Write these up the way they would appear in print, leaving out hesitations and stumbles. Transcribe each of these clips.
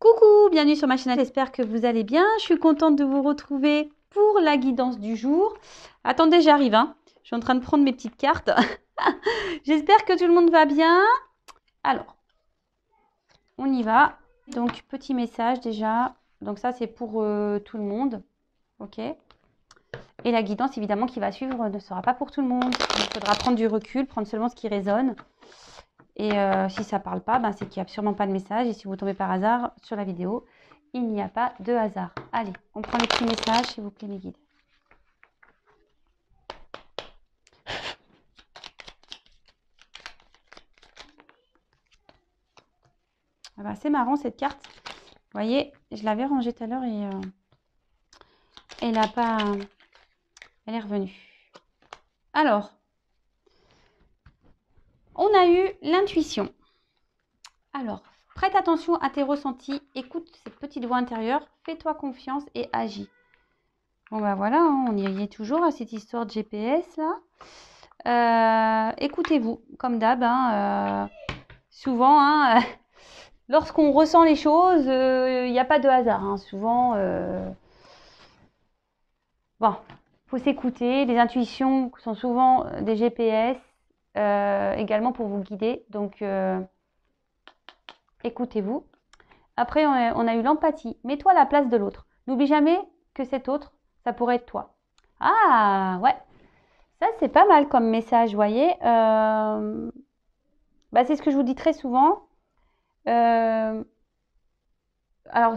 Coucou, bienvenue sur ma chaîne, j'espère que vous allez bien. Je suis contente de vous retrouver pour la guidance du jour. Attendez, j'arrive, hein. Je suis en train de prendre mes petites cartes. J'espère que tout le monde va bien. Alors, on y va. Donc, petit message déjà. Donc ça, c'est pour tout le monde. Ok. Et la guidance, évidemment, qui va suivre ne sera pas pour tout le monde. Il faudra prendre du recul, prendre seulement ce qui résonne. Et si ça ne parle pas, ben, c'est qu'il n'y a absolument pas de message. Et si vous tombez par hasard sur la vidéo, il n'y a pas de hasard. Allez, on prend les petits messages, s'il vous plaît, mes guides. Ah ben, c'est marrant cette carte. Vous voyez, je l'avais rangée tout à l'heure et elle n'a pas... Elle est revenue. Alors, on a eu l'intuition. Alors, prête attention à tes ressentis, écoute cette petite voix intérieure, fais-toi confiance et agis. Bon ben voilà, hein, on y est toujours à cette histoire de GPS là. Écoutez-vous, comme d'hab, hein, souvent, hein, lorsqu'on ressent les choses, il n'y a pas de hasard. Hein, souvent, bon, faut s'écouter. Les intuitions sont souvent des GPS également pour vous guider. Donc, écoutez-vous. Après, on a eu l'empathie. Mets-toi à la place de l'autre. N'oublie jamais que cet autre, ça pourrait être toi. Ah, ouais. Ça, c'est pas mal comme message, vous voyez. Bah, c'est ce que je vous dis très souvent. Alors,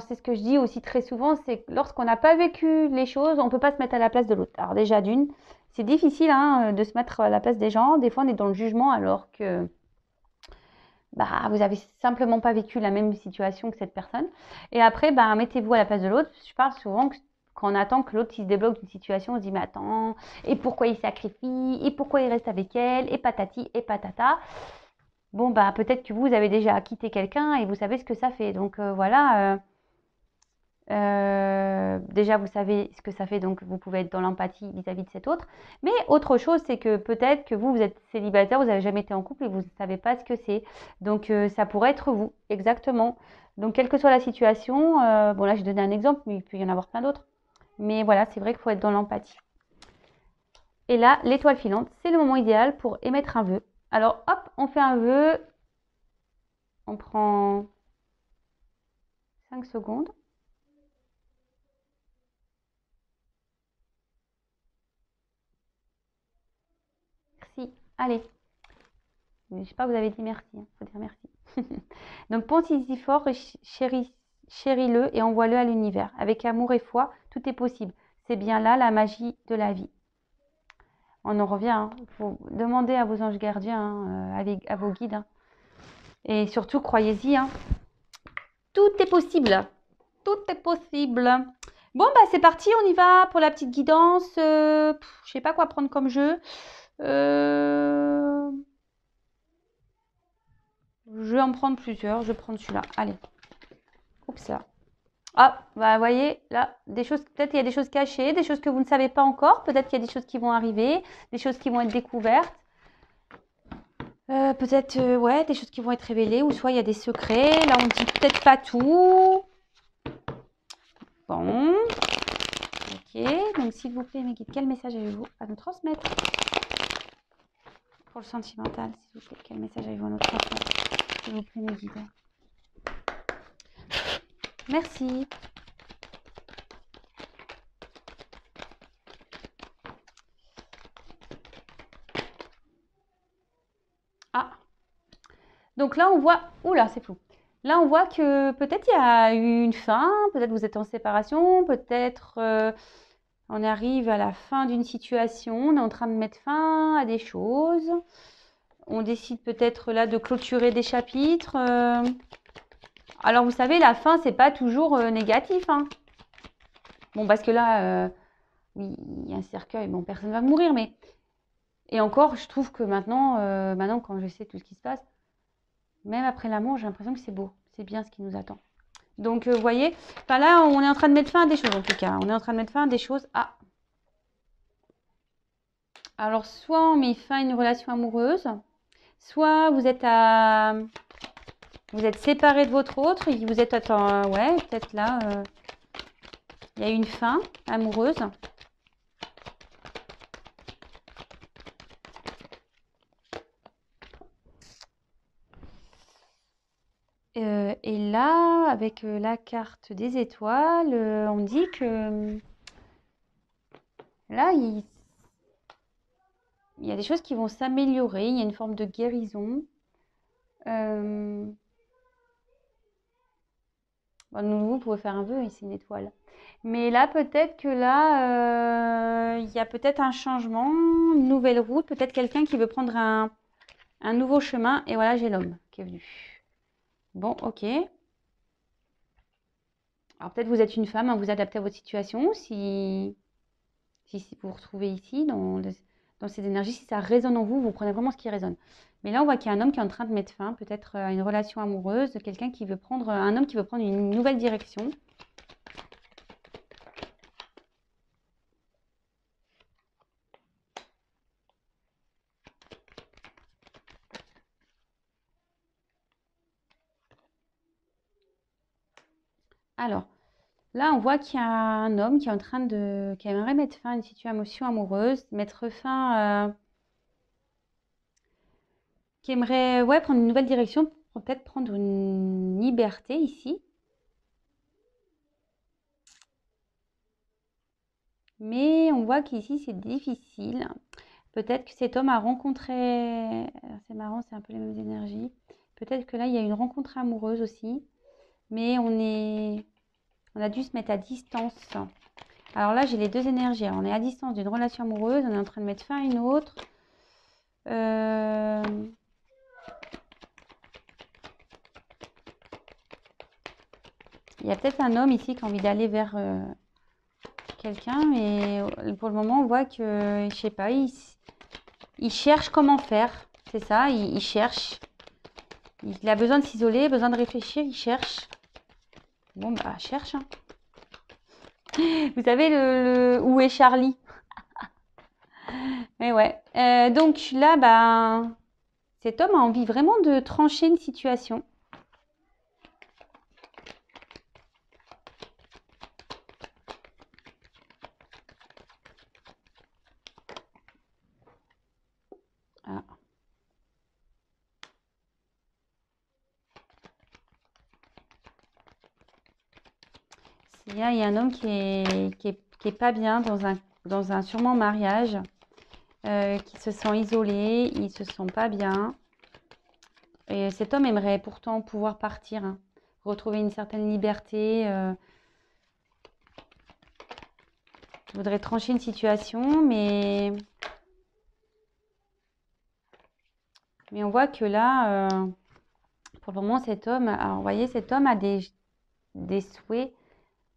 c'est ce que je dis aussi très souvent, c'est que lorsqu'on n'a pas vécu les choses, on ne peut pas se mettre à la place de l'autre. Alors déjà, d'une, c'est difficile hein, de se mettre à la place des gens. Des fois, on est dans le jugement alors que bah, vous n'avez simplement pas vécu la même situation que cette personne. Et après, bah, mettez-vous à la place de l'autre. Je parle souvent que quand on attend que l'autre se débloque d'une situation, on se dit mais attends, et pourquoi il sacrifie, et pourquoi il reste avec elle, et patati, et patata. Bon, bah peut-être que vous avez déjà quitté quelqu'un et vous savez ce que ça fait. Donc voilà, déjà vous savez ce que ça fait, donc vous pouvez être dans l'empathie vis-à-vis de cet autre. Mais autre chose, c'est que peut-être que vous êtes célibataire, vous n'avez jamais été en couple et vous ne savez pas ce que c'est. Donc ça pourrait être vous, exactement. Donc quelle que soit la situation, bon là j'ai donné un exemple, mais il peut y en avoir plein d'autres. Mais voilà, c'est vrai qu'il faut être dans l'empathie. Et là, l'étoile filante, c'est le moment idéal pour émettre un vœu. Alors hop, on fait un vœu. On prend 5 secondes. Merci. Allez. Je ne sais pas, vous avez dit merci. Il faut dire merci. Donc, pense-y fort, chéris-le et envoie-le à l'univers. Avec amour et foi, tout est possible. C'est bien là la magie de la vie. On en revient. Hein. Faut demander à vos anges gardiens, hein, à vos guides. Hein. Et surtout, croyez-y. Hein. Tout est possible. Tout est possible. Bon, bah c'est parti. On y va pour la petite guidance. Je ne sais pas quoi prendre comme jeu. Je vais en prendre plusieurs. Je vais prendre celui-là. Allez. Oups là. Ah, bah vous voyez, là, des choses, peut-être il y a des choses cachées, des choses que vous ne savez pas encore. Peut-être qu'il y a des choses qui vont arriver, des choses qui vont être découvertes. Peut-être, ouais, des choses qui vont être révélées. Ou soit il y a des secrets. Là, on dit peut-être pas tout. Bon. Ok. Donc, s'il vous plaît, mes guides, quel message avez-vous à nous transmettre? Pour le sentimental, s'il vous plaît, quel message avez-vous à nous transmettre? S'il vous plaît, mes guides. Merci. Ah. Donc là, on voit... Oula, c'est flou. Là, on voit que peut-être il y a eu une fin, peut-être vous êtes en séparation, peut-être on arrive à la fin d'une situation, on est en train de mettre fin à des choses. On décide peut-être là de clôturer des chapitres. Alors, vous savez, la fin, c'est pas toujours négatif. Hein. Bon, parce que là, oui, il y a un cercueil, bon, personne ne va mourir, mais... Et encore, je trouve que maintenant, quand je sais tout ce qui se passe, même après l'amour, j'ai l'impression que c'est beau. C'est bien ce qui nous attend. Donc, vous voyez, enfin, là, on est en train de mettre fin à des choses, en tout cas. On est en train de mettre fin à des choses. Ah. Alors, soit on met fin à une relation amoureuse, soit vous êtes à Vous êtes séparé de votre autre. Vous êtes, attends, ouais, peut-être là, il y a une fin amoureuse. Et là, avec la carte des étoiles, on dit que là, il y a des choses qui vont s'améliorer. Il y a une forme de guérison. Bon, vous pouvez faire un vœu, ici, une étoile. Mais là, peut-être que là, il y a peut-être un changement, une nouvelle route, peut-être quelqu'un qui veut prendre un nouveau chemin. Et voilà, j'ai l'homme qui est venu. Bon, ok. Alors peut-être vous êtes une femme, hein, vous adaptez à votre situation. Si vous vous retrouvez ici, dans ces énergies, si ça résonne en vous, vous prenez vraiment ce qui résonne. Mais là, on voit qu'il y a un homme qui est en train de mettre fin, peut-être à une relation amoureuse, quelqu'un qui veut prendre, un homme qui veut prendre une nouvelle direction. Alors, là, on voit qu'il y a un homme qui est en train qui aimerait mettre fin à une situation amoureuse, mettre fin, qui aimerait, ouais, prendre une nouvelle direction, peut-être prendre une liberté ici. Mais on voit qu'ici, c'est difficile. Peut-être que cet homme a rencontré, c'est marrant, c'est un peu les mêmes énergies. Peut-être que là, il y a une rencontre amoureuse aussi. Mais on a dû se mettre à distance. Alors là, j'ai les deux énergies. Alors, on est à distance d'une relation amoureuse. On est en train de mettre fin à une autre. Il y a peut-être un homme ici qui a envie d'aller vers quelqu'un. Mais pour le moment, on voit que, je sais pas, il cherche comment faire. C'est ça, il cherche. Il a besoin de s'isoler, besoin de réfléchir, il cherche. Bon, bah, cherche. Hein. Vous savez, où est Charlie? Mais ouais. Donc là, bah, cet homme a envie vraiment de trancher une situation. Ah. Il y a un homme qui est pas bien dans un sûrement mariage, qui se sent isolé, il se sent pas bien. Et cet homme aimerait pourtant pouvoir partir, hein, retrouver une certaine liberté, voudrait trancher une situation, mais on voit que là, pour le moment, cet homme, alors, vous voyez, cet homme a des souhaits.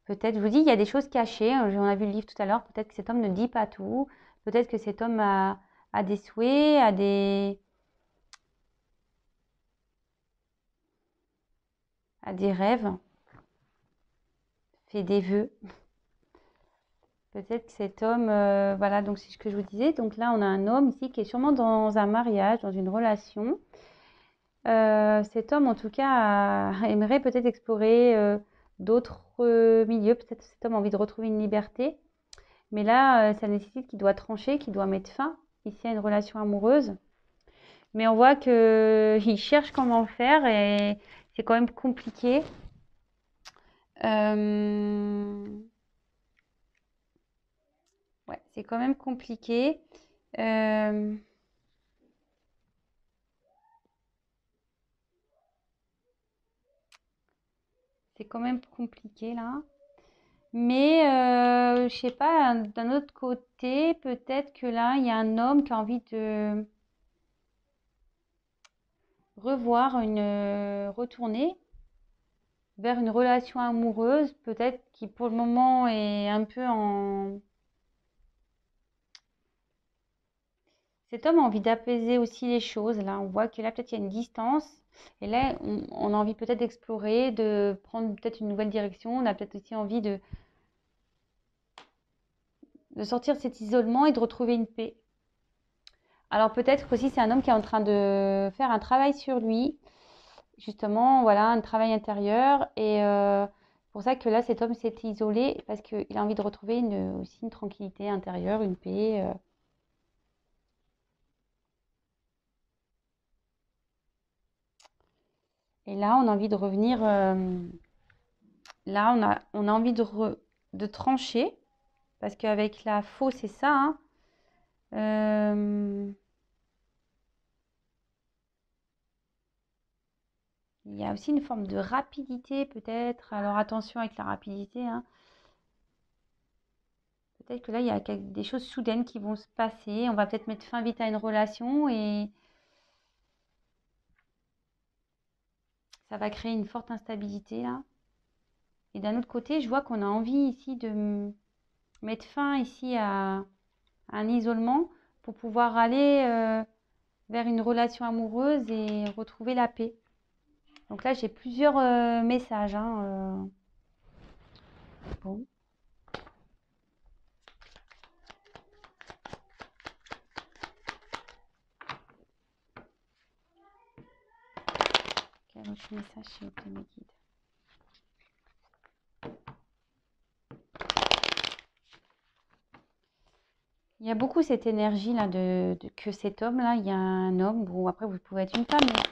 Peut-être, je vous dis, il y a des choses cachées. On a vu le livre tout à l'heure. Peut-être que cet homme ne dit pas tout. Peut-être que cet homme a des souhaits, a des rêves, fait des vœux. Peut-être que cet homme, voilà, donc c'est ce que je vous disais. Donc là, on a un homme ici qui est sûrement dans un mariage, dans une relation. Cet homme, en tout cas, aimerait peut-être explorer d'autres milieux. Peut-être que cet homme a envie de retrouver une liberté. Mais là, ça nécessite qu'il doit trancher, qu'il doit mettre fin ici à une relation amoureuse. Mais on voit qu'il cherche comment faire et c'est quand même compliqué. Ouais, c'est quand même compliqué. Euh, c'est quand même compliqué là. Mais je sais pas, d'un autre côté, peut-être que là, il y a un homme qui a envie de retourner vers une relation amoureuse, peut-être qui pour le moment est un peu en... Cet homme a envie d'apaiser aussi les choses. Là, on voit que là, peut-être il y a une distance. Et là, on a envie peut-être d'explorer, de prendre peut-être une nouvelle direction. On a peut-être aussi envie de sortir de cet isolement et de retrouver une paix. Alors peut-être aussi c'est un homme qui est en train de faire un travail sur lui justement, voilà, un travail intérieur. Et c'est pour ça que là, cet homme s'est isolé parce qu'il a envie de retrouver aussi une tranquillité intérieure, une paix. Et là, on a envie de revenir. Là, on a envie de trancher parce qu'avec la faux, c'est ça, hein. Euh, il y a aussi une forme de rapidité peut-être. Alors attention avec la rapidité, hein. Peut-être que là, il y a des choses soudaines qui vont se passer. On va peut-être mettre fin vite à une relation et ça va créer une forte instabilité là. Et d'un autre côté, je vois qu'on a envie ici de mettre fin ici à un isolement pour pouvoir aller vers une relation amoureuse et retrouver la paix. Donc là, j'ai plusieurs messages, hein. Bon, quel autre message s'il vous plaît, mes guides? Il y a beaucoup cette énergie là que cet homme là, il y a un homme, ou après vous pouvez être une femme, mais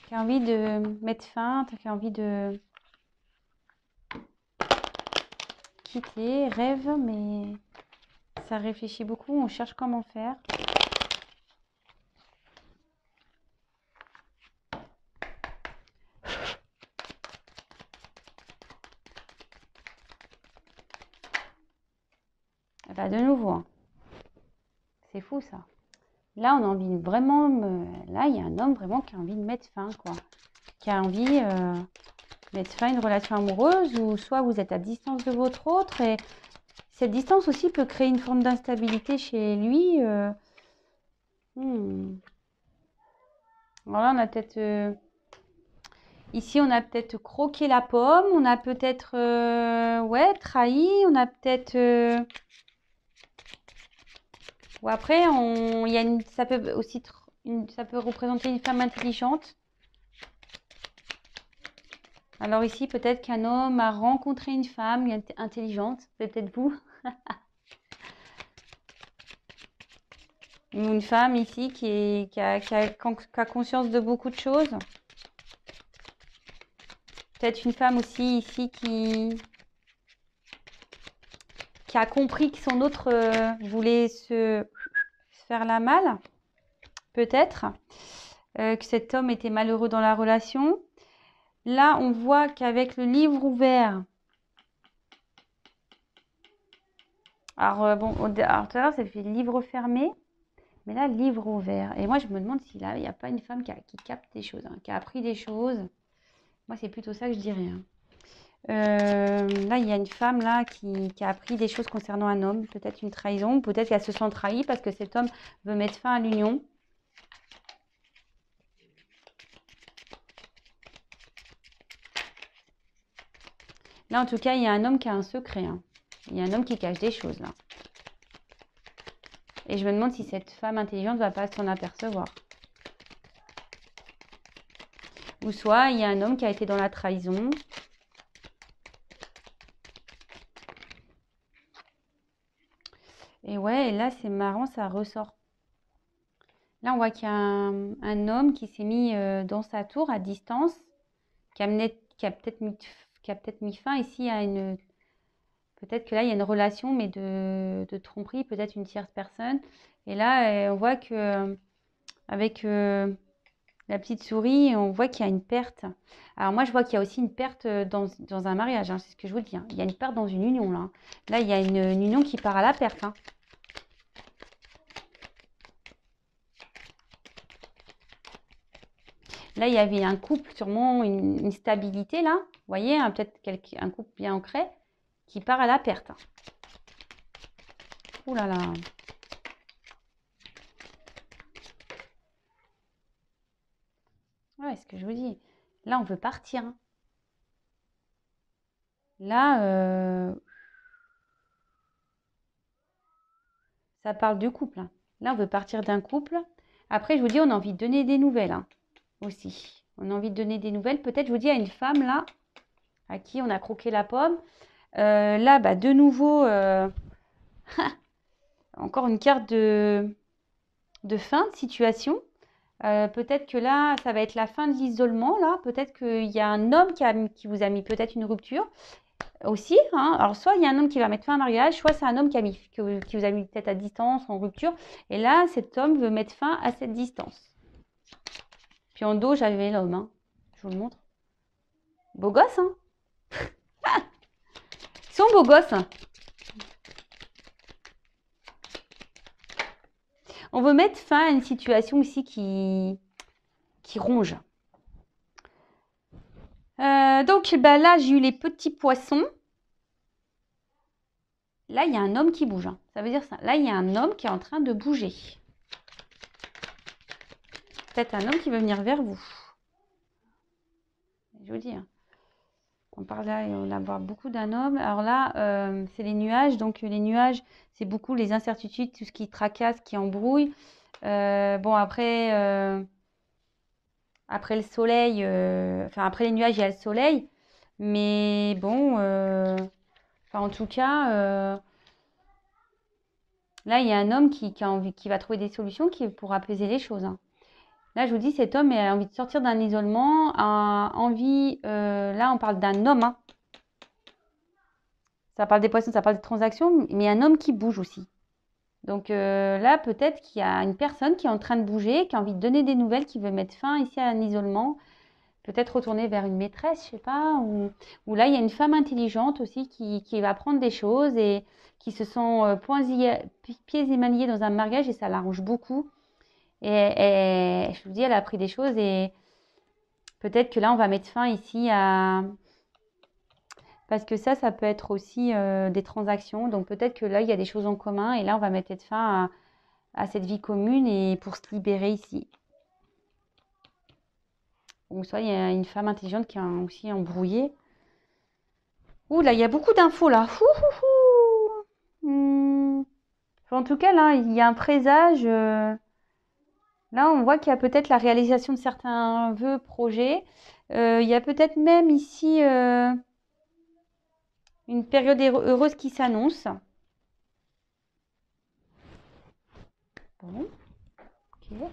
qui a envie de mettre fin, qui a envie de quitter, rêve, mais ça réfléchit beaucoup, on cherche comment faire. Et bah de nouveau, hein. C'est fou ça. Là, on a envie de vraiment. Là, il y a un homme vraiment qui a envie de mettre fin, quoi. Qui a envie de mettre fin à une relation amoureuse, ou soit vous êtes à distance de votre autre, et cette distance aussi peut créer une forme d'instabilité chez lui. Voilà, on a peut-être. Ici, on a peut-être croqué la pomme, on a peut-être ouais, trahi, on a peut-être. Ou après, ça peut aussi ça peut représenter une femme intelligente. Alors ici, peut-être qu'un homme a rencontré une femme intelligente, c'est peut-être vous. Ou une femme ici qui a conscience de beaucoup de choses. Peut-être une femme aussi ici qui a compris que son autre voulait se faire la malle. Peut-être que cet homme était malheureux dans la relation. Là, on voit qu'avec le livre ouvert, alors bon, alors tout à l'heure, ça fait livre fermé, mais là, livre ouvert. Et moi, je me demande s'il n'y a pas une femme qui capte des choses, hein, qui a appris des choses. Moi, c'est plutôt ça que je dirais, hein. Là, il y a une femme là qui a appris des choses concernant un homme, peut-être une trahison, peut-être qu'elle se sent trahie parce que cet homme veut mettre fin à l'union. Là, en tout cas, il y a un homme qui a un secret, hein. Il y a un homme qui cache des choses là. Et je me demande si cette femme intelligente ne va pas s'en apercevoir. Ou soit il y a un homme qui a été dans la trahison. Et ouais, et là c'est marrant, ça ressort. Là on voit qu'il y a un homme qui s'est mis dans sa tour à distance, qui a peut-être mis fin ici à une... Peut-être que là il y a une relation, mais de tromperie, peut-être une tierce personne. Et là on voit que avec la petite souris, on voit qu'il y a une perte. Alors moi, je vois qu'il y a aussi une perte dans un mariage, hein, c'est ce que je vous dis, hein. Il y a une perte dans une union, là. Là, il y a une union qui part à la perte, hein. Là, il y avait un couple, sûrement une stabilité, là. Vous voyez, hein, peut-être un couple bien ancré qui part à la perte. Ouh là là. Ouais, ce que je vous dis. Là, on veut partir, hein. Là, ça parle du couple, hein. Là, on veut partir d'un couple. Après, je vous dis, on a envie de donner des nouvelles, hein, aussi. On a envie de donner des nouvelles. Peut-être, je vous dis, à une femme là, à qui on a croqué la pomme. Là, bah, de nouveau, encore une carte de fin de situation. Peut-être que là, ça va être la fin de l'isolement. Là, peut-être qu'il y a un homme qui vous a mis peut-être une rupture aussi. Hein. Alors, soit il y a un homme qui va mettre fin à un mariage, soit c'est un homme qui vous a mis peut-être à distance, en rupture. Et là, cet homme veut mettre fin à cette distance. Puis en dos, j'avais l'homme. Hein. Je vous le montre. Beau gosse, hein. Ils sont beaux gosses. Hein. On veut mettre fin à une situation ici qui ronge. Donc bah là, j'ai eu les petits poissons. Là, il y a un homme qui bouge. Hein. Ça veut dire ça. Là, il y a un homme qui est en train de bouger. Peut-être un homme qui veut venir vers vous. Je vous dis. Hein. On parle là, on a beaucoup d'un homme. Alors là, c'est les nuages. Donc les nuages, c'est beaucoup les incertitudes, tout ce qui tracasse, qui embrouille. Bon, après le soleil, enfin après les nuages, il y a le soleil. Mais bon, en tout cas, là, il y a un homme qui va trouver des solutions pour apaiser les choses. Hein. Là, je vous dis, cet homme a envie de sortir d'un isolement, a envie, là, on parle d'un homme. Hein. Ça parle des poissons, ça parle des transactions, mais un homme qui bouge aussi. Donc là, peut-être qu'il y a une personne qui est en train de bouger, qui a envie de donner des nouvelles, qui veut mettre fin ici à un isolement. Peut-être retourner vers une maîtresse, je sais pas. Ou là, il y a une femme intelligente aussi qui va apprendre des choses et qui se sent pieds et mains liés dans un mariage et ça l'arrange beaucoup. Et je vous dis, elle a appris des choses et peut-être que là, on va mettre fin ici à... Parce que ça peut être aussi des transactions. Donc peut-être que là, il y a des choses en commun et là, on va mettre fin à cette vie commune et pour se libérer ici. Ou soit il y a une femme intelligente qui est aussi embrouillée. Ouh là, il y a beaucoup d'infos là. En tout cas, là, il y a un présage. Là, on voit qu'il y a peut-être la réalisation de certains vœux, projets. Il y a peut-être même ici une période heureuse qui s'annonce. Bon, ok.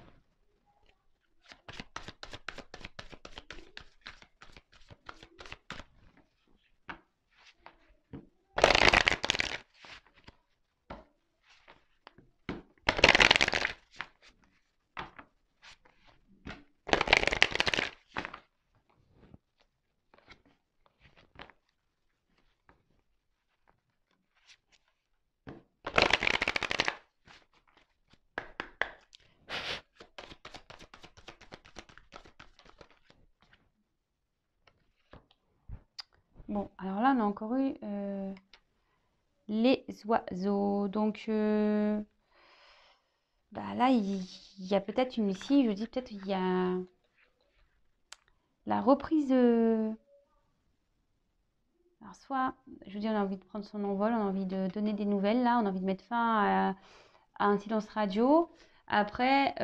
Bon, alors là, on a encore eu les oiseaux. Donc, bah là, il y a peut-être une ici, je dis peut-être il y a la reprise. Alors, soit, je vous dis, on a envie de prendre son envol, on a envie de donner des nouvelles, là, on a envie de mettre fin à un silence radio. Après,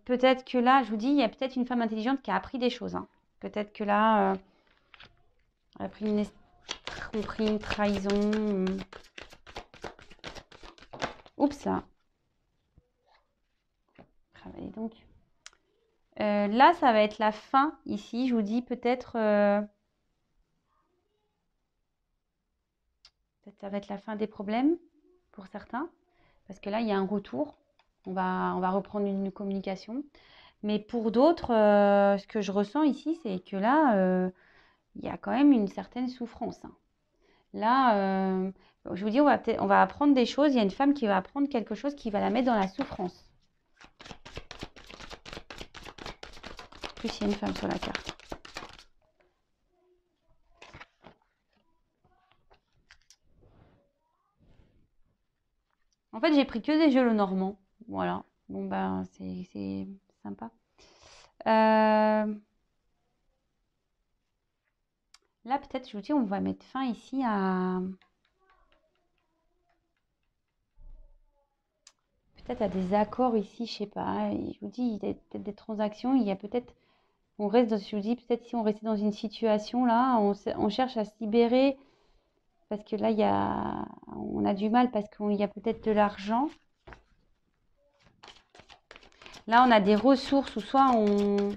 peut-être que là, je vous dis, il y a peut-être une femme intelligente qui a appris des choses. Hein. Peut-être que là, elle a pris une tromperie, une trahison. Oups, là. Travailler donc. Là, ça va être la fin ici. Je vous dis peut-être ça va être la fin des problèmes pour certains. Parce que là, il y a un retour. On va reprendre une communication. Mais pour d'autres, ce que je ressens ici, c'est que là, il y a quand même une certaine souffrance. Hein. Là, je vous dis, on va apprendre des choses. Il y a une femme qui va apprendre quelque chose qui va la mettre dans la souffrance. En plus, il y a une femme sur la carte. En fait, j'ai pris que des jeux le normand. Voilà. Bon, ben, c'est sympa. Là, peut-être, je vous dis, on va mettre fin ici à... Peut-être à des accords ici, je sais pas. Je vous dis, il y a peut-être des transactions. Il y a peut-être On reste dans, je vous dis, peut-être si on restait dans une situation là, on cherche à se libérer parce que là, on a du mal parce qu'il y a peut-être de l'argent. Là, on a des ressources ou soit on...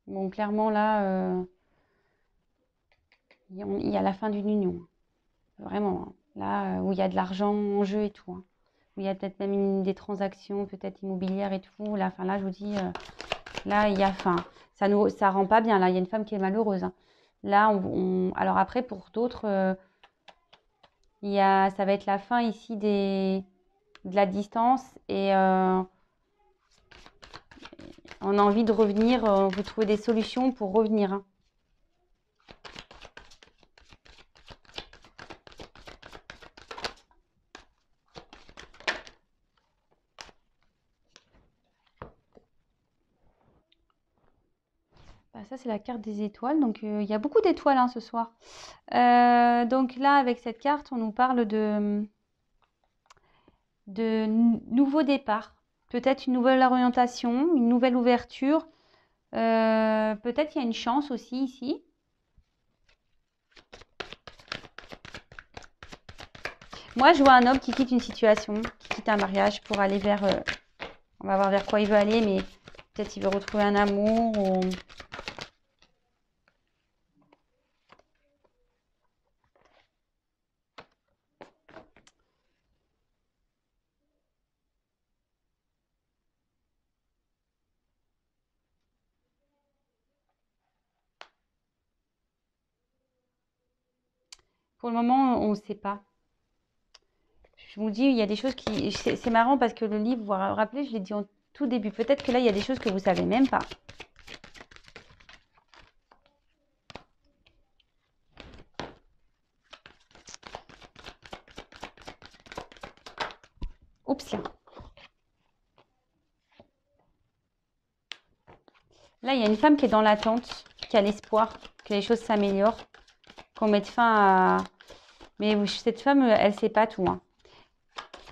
Bon, clairement, là, il y a la fin d'une union. Vraiment. Hein. Là, où il y a de l'argent en jeu et tout. Hein. Où il y a peut-être même des transactions, peut-être immobilières et tout. Là, enfin, là, je vous dis, là, il y a fin. Ça rend pas bien. Là, il y a une femme qui est malheureuse. Hein. Là, alors après, pour d'autres, ça va être la fin ici de la distance et on a envie de revenir. On veut trouver des solutions pour revenir. Hein. Bah, ça, c'est la carte des étoiles. Donc, il y a beaucoup d'étoiles hein, ce soir. Donc là, avec cette carte, on nous parle de nouveaux départs. Peut-être une nouvelle orientation, une nouvelle ouverture. Peut-être il y a une chance aussi ici. Moi, je vois un homme qui quitte une situation, qui quitte un mariage pour aller vers... on va voir vers quoi il veut aller, mais peut-être il veut retrouver un amour ou... Pour le moment, on ne sait pas. Je vous dis, il y a des choses qui... C'est marrant parce que le livre, vous vous rappelez, je l'ai dit en tout début. Peut-être que là, il y a des choses que vous ne savez même pas. Oups là. Là, il y a une femme qui est dans l'attente, qui a l'espoir que les choses s'améliorent, qu'on mette fin à... Mais cette femme, elle ne sait pas tout. Hein.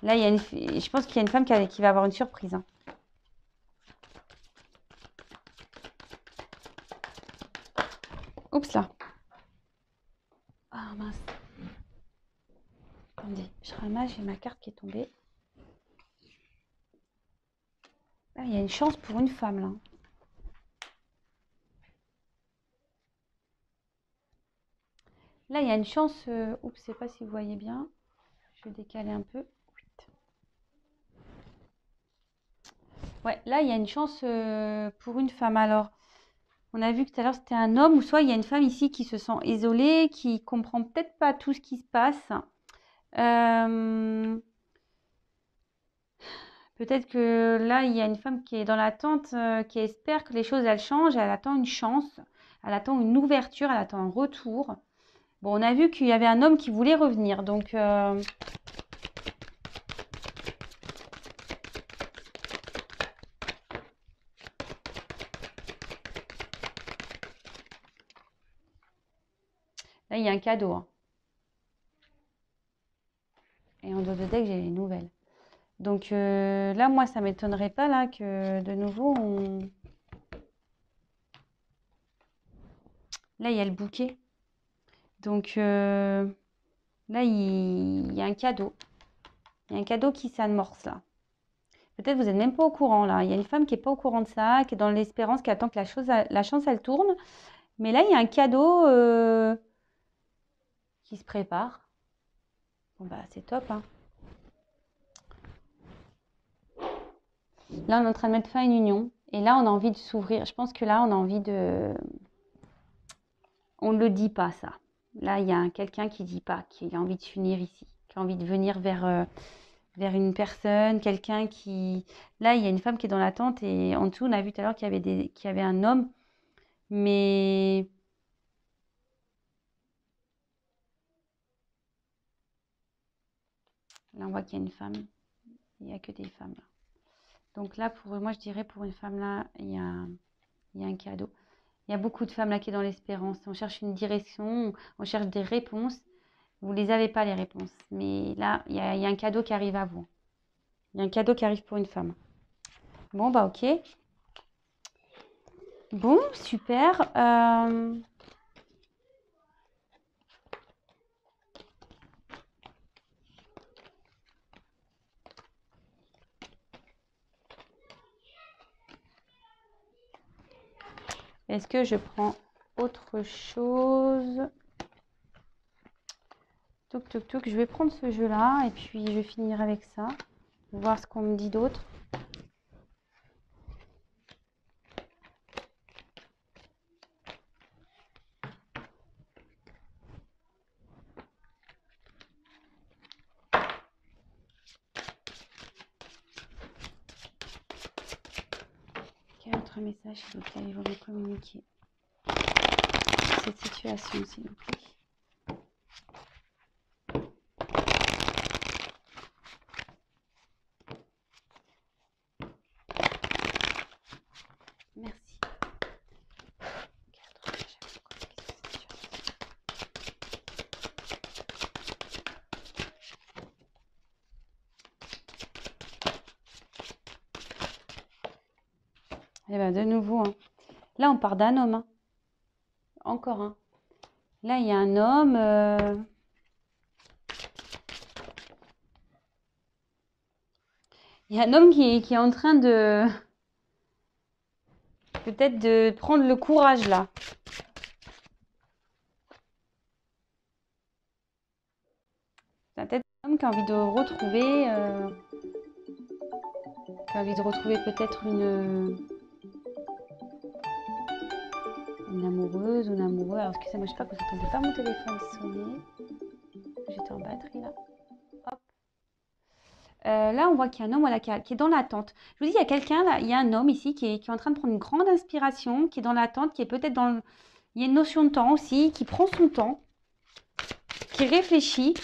Là, je pense qu'il y a une femme qui va avoir une surprise. Hein. Oups là. Ah mince. Attendez, je ramasse, j'ai ma carte qui est tombée. Là, il y a une chance pour une femme là. Là, il y a une chance. Oups, je ne sais pas si vous voyez bien. Je vais décaler un peu. Ouais, là, il y a une chance pour une femme. Alors, on a vu que tout à l'heure, c'était un homme, ou soit il y a une femme ici qui se sent isolée, qui comprend peut-être pas tout ce qui se passe. Peut-être que là, il y a une femme qui est dans l'attente, qui espère que les choses, elles changent. Elle attend une chance, elle attend une ouverture, elle attend un retour. Bon, on a vu qu'il y avait un homme qui voulait revenir. Donc, là, il y a un cadeau. Hein. Et en dos de deck, j'ai les nouvelles. Donc là, moi, ça ne m'étonnerait pas là que de nouveau, là, il y a le bouquet. Donc là, il y a un cadeau. Il y a un cadeau qui s'amorce là. Peut-être vous n'êtes même pas au courant là. Il y a une femme qui n'est pas au courant de ça, qui est dans l'espérance, qui attend que la chance, elle tourne. Mais là, il y a un cadeau qui se prépare. Bon, bah, c'est top. Hein. Là, on est en train de mettre fin à une union. Et là, on a envie de s'ouvrir. Je pense que là, on a envie de... On ne le dit pas, ça. Là, il y a quelqu'un qui ne dit pas, qui a envie de s'unir ici, qui a envie de venir vers une personne, quelqu'un qui... Là, il y a une femme qui est dans l'attente et en dessous, on a vu tout à l'heure qu'il y avait un homme, mais... Là, on voit qu'il y a une femme. Il n'y a que des femmes, là. Donc là, moi, je dirais pour une femme, là, il y a un cadeau. Il y a beaucoup de femmes, là, qui sont dans l'espérance. On cherche une direction, on cherche des réponses. Vous ne les avez pas, les réponses. Mais là, il y a un cadeau qui arrive à vous. Il y a un cadeau qui arrive pour une femme. Bon, bah ok. Bon, super. Est-ce que je prends autre chose? Toc, toc, toc. Je vais prendre ce jeu-là et puis je vais finir avec ça. Voir ce qu'on me dit d'autre. Quel autre message auquel ils vont me communiquer cette situation, s'il vous plaît? Merci. Et bien, de nouveau, hein. Là, on part d'un homme. Hein. Encore un. Là, il y a un homme. Il y a un homme qui est en train de... Peut-être de prendre le courage, là. C'est peut-être un homme qui a envie de retrouver... qui a envie de retrouver peut-être une amoureuse ou un amoureux. Alors, excusez-moi, je sais pas que vous n'entendez pas mon téléphone sonner. J'étais en batterie, là. Hop. Là, on voit qu'il y a un homme voilà, qui est dans l'attente. Je vous dis, il y a quelqu'un, là, il y a un homme ici qui est en train de prendre une grande inspiration, qui est dans l'attente, qui est peut-être dans le... Il y a une notion de temps aussi, qui prend son temps, qui réfléchit,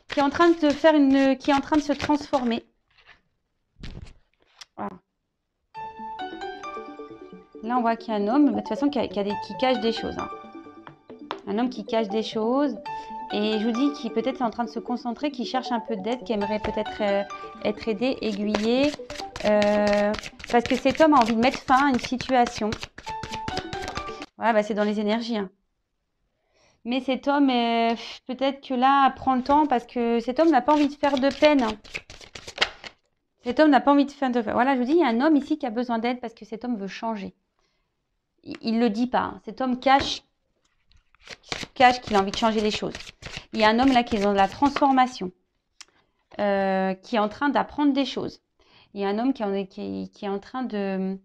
qui est en train de faire une... qui est en train de se transformer. Voilà. Là, on voit qu'il y a un homme, de toute façon, qui cache des choses. Hein. Un homme qui cache des choses. Et je vous dis qu'il peut-être est en train de se concentrer, qui cherche un peu d'aide, qui aimerait peut-être être aidé, aiguillé. Parce que cet homme a envie de mettre fin à une situation. Voilà, bah c'est dans les énergies. Hein. Mais cet homme, peut-être que là, prend le temps parce que cet homme n'a pas envie de faire de peine. Hein. Cet homme n'a pas envie de faire de peine. Voilà, je vous dis, il y a un homme ici qui a besoin d'aide parce que cet homme veut changer. Il ne le dit pas. Hein. Cet homme cache qu'il a envie de changer les choses. Il y a un homme là qui est dans la transformation, qui est en train d'apprendre des choses. Il y a un homme qui est en train de...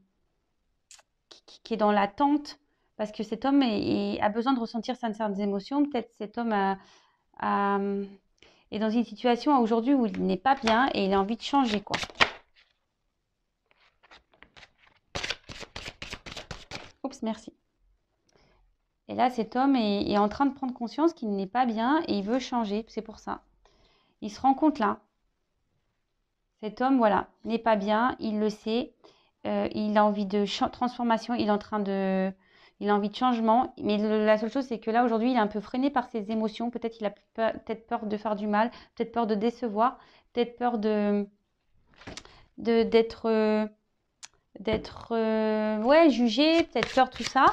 qui est dans l'attente parce que cet homme a besoin de ressentir certaines émotions. Peut-être cet homme est dans une situation aujourd'hui où il n'est pas bien et il a envie de changer, quoi. Oups, merci. Et là, cet homme est en train de prendre conscience qu'il n'est pas bien et il veut changer. C'est pour ça. Il se rend compte là. Cet homme, voilà, n'est pas bien. Il le sait. Il a envie de transformation. Il a envie de changement. Mais la seule chose, c'est que là, aujourd'hui, il est un peu freiné par ses émotions. Peut-être il a peut-être peur de faire du mal. Peut-être peur de décevoir. Peut-être peur d'être jugé, peut-être peur, tout ça.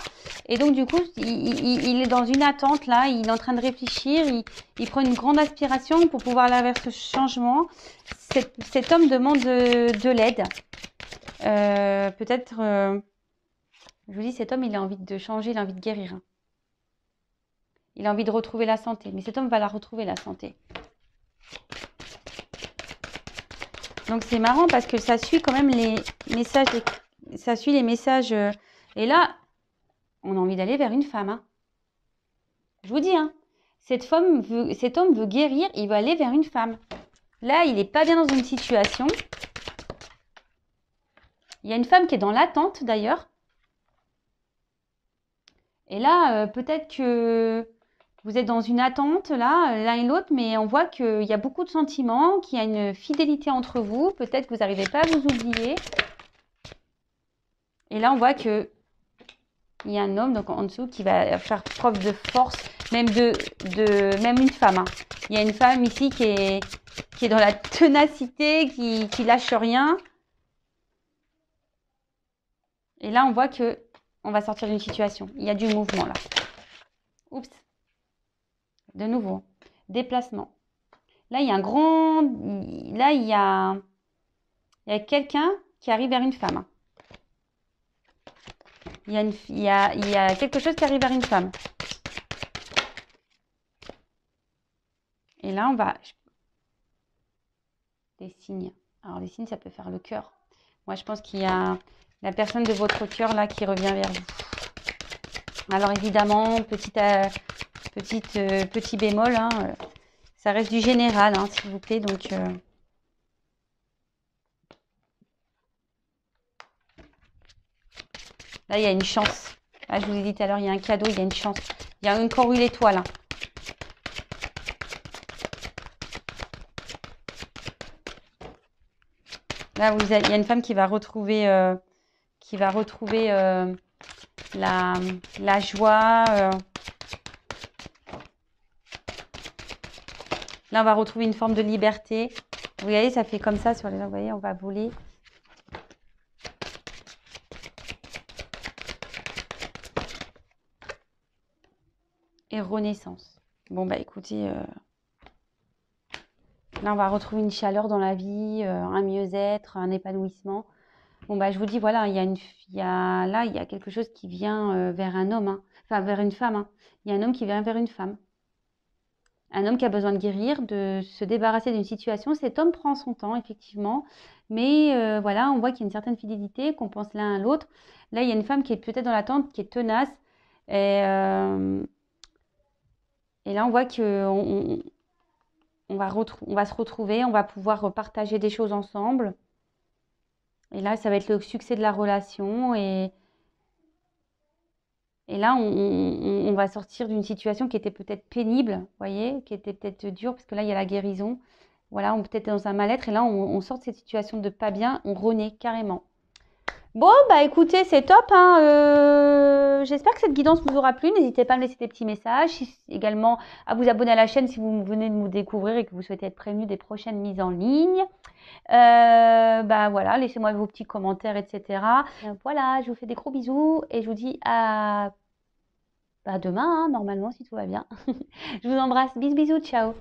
Et donc, du coup, il est dans une attente, là. Il est en train de réfléchir. Il prend une grande aspiration pour pouvoir aller vers ce changement. Cet homme demande de l'aide. Peut-être, je vous dis, cet homme, il a envie de changer, il a envie de guérir. Il a envie de retrouver la santé. Mais cet homme va la retrouver, la santé. Donc, c'est marrant parce que ça suit quand même les messages. Ça suit les messages. Et là, on a envie d'aller vers une femme. Hein. Je vous dis, hein, cet homme veut guérir, il veut aller vers une femme. Là, il n'est pas bien dans une situation. Il y a une femme qui est dans l'attente, d'ailleurs. Et là, peut-être que vous êtes dans une attente, là, l'un et l'autre, mais on voit qu'il y a beaucoup de sentiments, qu'il y a une fidélité entre vous. Peut-être que vous n'arrivez pas à vous oublier. Et là, on voit qu'il y a un homme donc en dessous qui va faire preuve de force, même même une femme. Hein. Il y a une femme ici qui est dans la ténacité, qui lâche rien. Et là, on voit que on va sortir d'une situation. Il y a du mouvement là. Oups. De nouveau. Déplacement. Là, il y a un grand... Là, il y a quelqu'un qui arrive vers une femme. Hein. Il y a quelque chose qui arrive vers une femme. Et là, on va... Des signes. Alors, les signes, ça peut faire le cœur. Moi, je pense qu'il y a la personne de votre cœur là qui revient vers vous. Alors, évidemment, petit bémol, hein, ça reste du général, hein, s'il vous plaît. Donc, là, il y a une chance. Là, je vous ai dit tout à l'heure, il y a un cadeau, il y a une chance. Il y a encore eu l'étoile. Hein. Là, il y a une femme qui va retrouver, la joie. Là, on va retrouver une forme de liberté. Vous voyez, ça fait comme ça sur les gens. Vous voyez, on va voler. Et renaissance. Bon, bah écoutez, là, on va retrouver une chaleur dans la vie, un mieux-être, un épanouissement. Bon, bah je vous dis, voilà, il y a quelque chose qui vient vers un homme, hein. Enfin, vers une femme. Hein. Il y a un homme qui vient vers une femme. Un homme qui a besoin de guérir, de se débarrasser d'une situation. Cet homme prend son temps, effectivement. Mais voilà, on voit qu'il y a une certaine fidélité, qu'on pense l'un à l'autre. Là, il y a une femme qui est peut-être dans l'attente, qui est tenace. Et là, on voit qu'on va se retrouver, on va pouvoir partager des choses ensemble. Et là, ça va être le succès de la relation. Et là, on va sortir d'une situation qui était peut-être pénible, vous voyez, qui était peut-être dure, parce que là, il y a la guérison. Voilà, on peut être dans un mal-être. Et là, on sort de cette situation de pas bien, on renaît carrément. Bon, bah écoutez, c'est top. Hein. J'espère que cette guidance vous aura plu. N'hésitez pas à me laisser des petits messages. Également, à vous abonner à la chaîne si vous venez de nous découvrir et que vous souhaitez être prévenu des prochaines mises en ligne. Bah voilà, laissez-moi vos petits commentaires, etc. Voilà, je vous fais des gros bisous et je vous dis à demain, hein, normalement, si tout va bien. Je vous embrasse. Bisous, bisous, ciao.